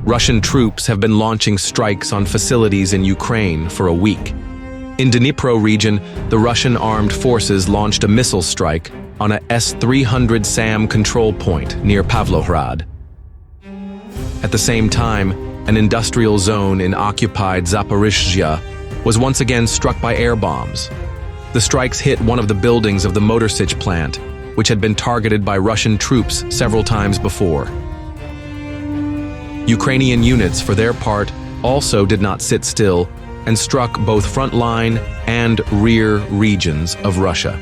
Russian troops have been launching strikes on facilities in Ukraine for a week. In Dnipro region, the Russian armed forces launched a missile strike on a S-300 SAM control point near Pavlohrad. At the same time, an industrial zone in occupied Zaporizhzhia was once again struck by air bombs. The strikes hit one of the buildings of the Motorsich plant, which had been targeted by Russian troops several times before. Ukrainian units, for their part, also did not sit still and struck both frontline and rear regions of Russia.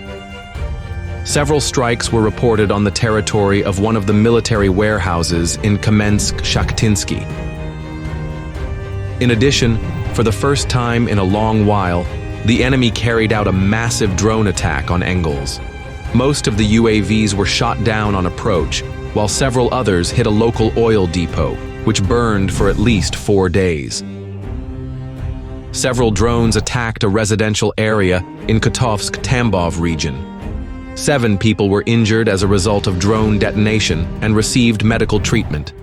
Several strikes were reported on the territory of one of the military warehouses in Kamensk-Shakhtinsky. In addition, for the first time in a long while, the enemy carried out a massive drone attack on 𝐒𝐤𝐫𝐚. Most of the UAVs were shot down on approach, while several others hit a local oil depot, which burned for at least 4 days. Several drones attacked a residential area in Kotovsk-Tambov region. 7 people were injured as a result of drone detonation and received medical treatment.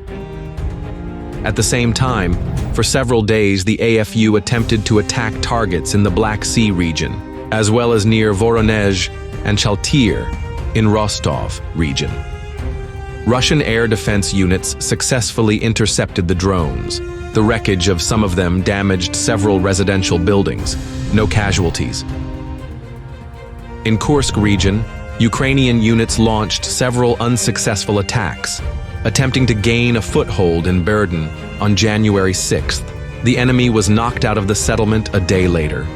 At the same time, for several days the AFU attempted to attack targets in the Black Sea region, as well as near Voronezh and Chaltyr in Rostov region. Russian air defense units successfully intercepted the drones. The wreckage of some of them damaged several residential buildings. No casualties. In Kursk region, Ukrainian units launched several unsuccessful attacks, attempting to gain a foothold in Berdyan on January 6th. The enemy was knocked out of the settlement a day later.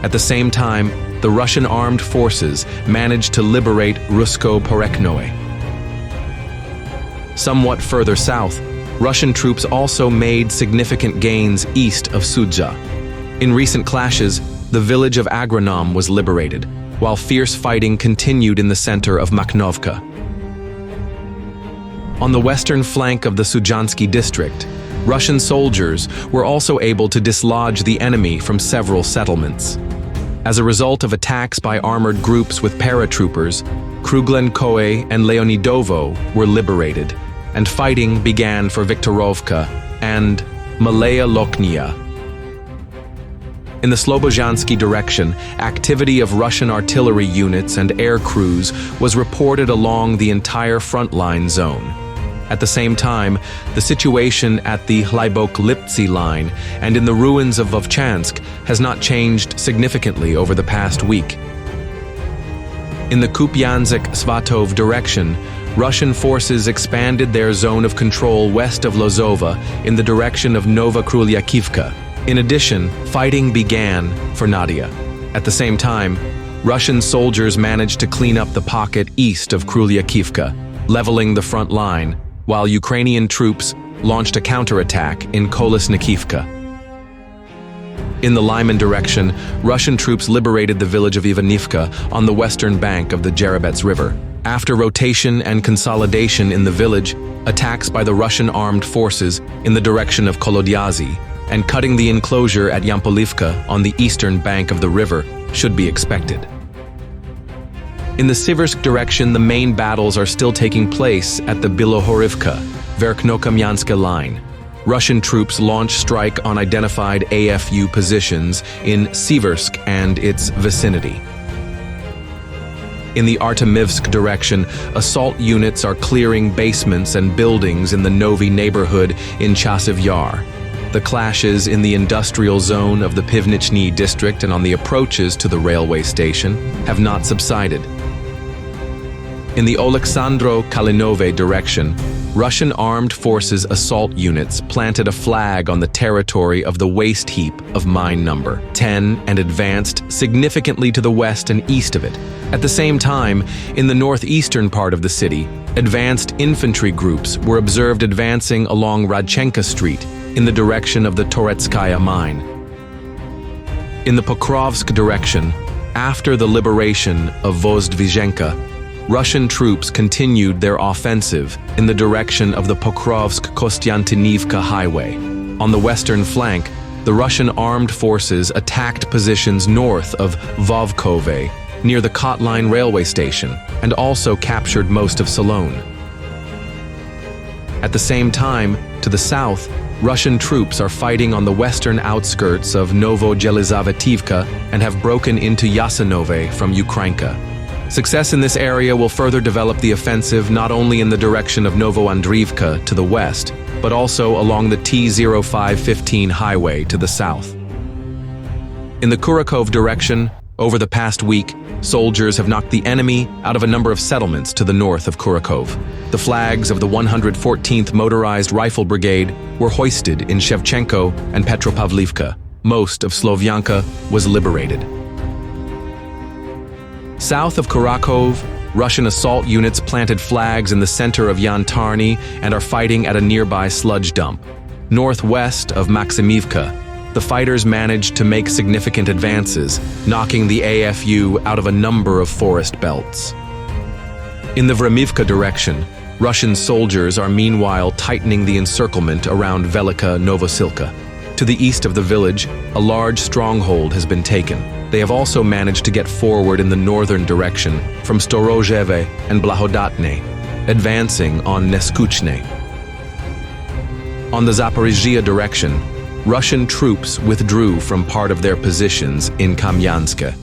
At the same time, the Russian armed forces managed to liberate Rusko-Poreknoe. Somewhat further south, Russian troops also made significant gains east of Sudzha. In recent clashes, the village of Agronom was liberated, while fierce fighting continued in the center of Makhnovka. On the western flank of the Sudzhansky district, Russian soldiers were also able to dislodge the enemy from several settlements. As a result of attacks by armored groups with paratroopers, 𝐔𝐤𝐫𝐚 and Leonidovo were liberated, and fighting began for Viktorovka and Malaya Lokhnia. In the Slobozhansky direction, activity of Russian artillery units and air crews was reported along the entire frontline zone. At the same time, the situation at the Hlybok-Liptsi line and in the ruins of Vovchansk has not changed significantly over the past week. In the Kupiansk-Svatov direction, Russian forces expanded their zone of control west of Lozova in the direction of Nova Krylyakivka. In addition, fighting began for Nadia. At the same time, Russian soldiers managed to clean up the pocket east of Krylyakivka, leveling the front line, while Ukrainian troops launched a counterattack in Kolesnikivka. In the Lyman direction, Russian troops liberated the village of Ivanivka on the western bank of the Jerebets River. After rotation and consolidation in the village, attacks by the Russian armed forces in the direction of Kolodyazy and cutting the enclosure at Yampolivka on the eastern bank of the river should be expected. In the Siversk direction, the main battles are still taking place at the Bilohorivka, Verkhnokamianska line. Russian troops launch strike on identified AFU positions in Siversk and its vicinity. In the Artemivsk direction, assault units are clearing basements and buildings in the Novi neighborhood in Chasiv Yar. The clashes in the industrial zone of the Pivnichny district and on the approaches to the railway station have not subsided. In the Oleksandro-Kalinove direction, Russian armed forces assault units planted a flag on the territory of the waste heap of mine number 10 and advanced significantly to the west and east of it. At the same time, in the northeastern part of the city, advanced infantry groups were observed advancing along Radchenka Street in the direction of the Toretskaya mine. In the Pokrovsk direction, after the liberation of Vozdvizhenka, Russian troops continued their offensive in the direction of the Pokrovsk-Kostyantinivka highway. On the western flank, the Russian armed forces attacked positions north of Vovkove, near the Kotline railway station, and also captured most of Solon. At the same time, to the south, Russian troops are fighting on the western outskirts of 𝐔𝐤𝐫𝐚𝐢𝐳 and have broken into Yasenove from Ukrainka. Success in this area will further develop the offensive not only in the direction of Novoandriivka to the west, but also along the T-0515 highway to the south. In the Kurakhove direction, over the past week, soldiers have knocked the enemy out of a number of settlements to the north of Kurakhove. The flags of the 114th Motorized Rifle Brigade were hoisted in Shevchenko and Petropavlivka. Most of Slovyanka was liberated. South of Kurakhove, Russian assault units planted flags in the center of Yantarny and are fighting at a nearby sludge dump. Northwest of Maksimivka, the fighters managed to make significant advances, knocking the AFU out of a number of forest belts. In the Vremivka direction, Russian soldiers are meanwhile tightening the encirclement around Velika Novosilka. To the east of the village, a large stronghold has been taken. They have also managed to get forward in the northern direction from Storozheve and Blahodatne, advancing on Neskuchne. On the Zaporizhzhia direction, Russian troops withdrew from part of their positions in Kamyansk.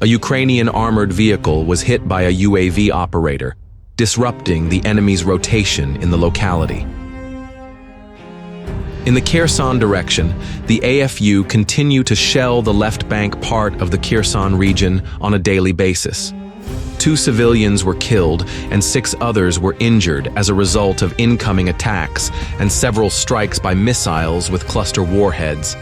A Ukrainian armored vehicle was hit by a UAV operator, disrupting the enemy's rotation in the locality. In the Kherson direction, the AFU continue to shell the left bank part of the Kherson region on a daily basis. 2 civilians were killed and 6 others were injured as a result of incoming attacks and several strikes by missiles with cluster warheads.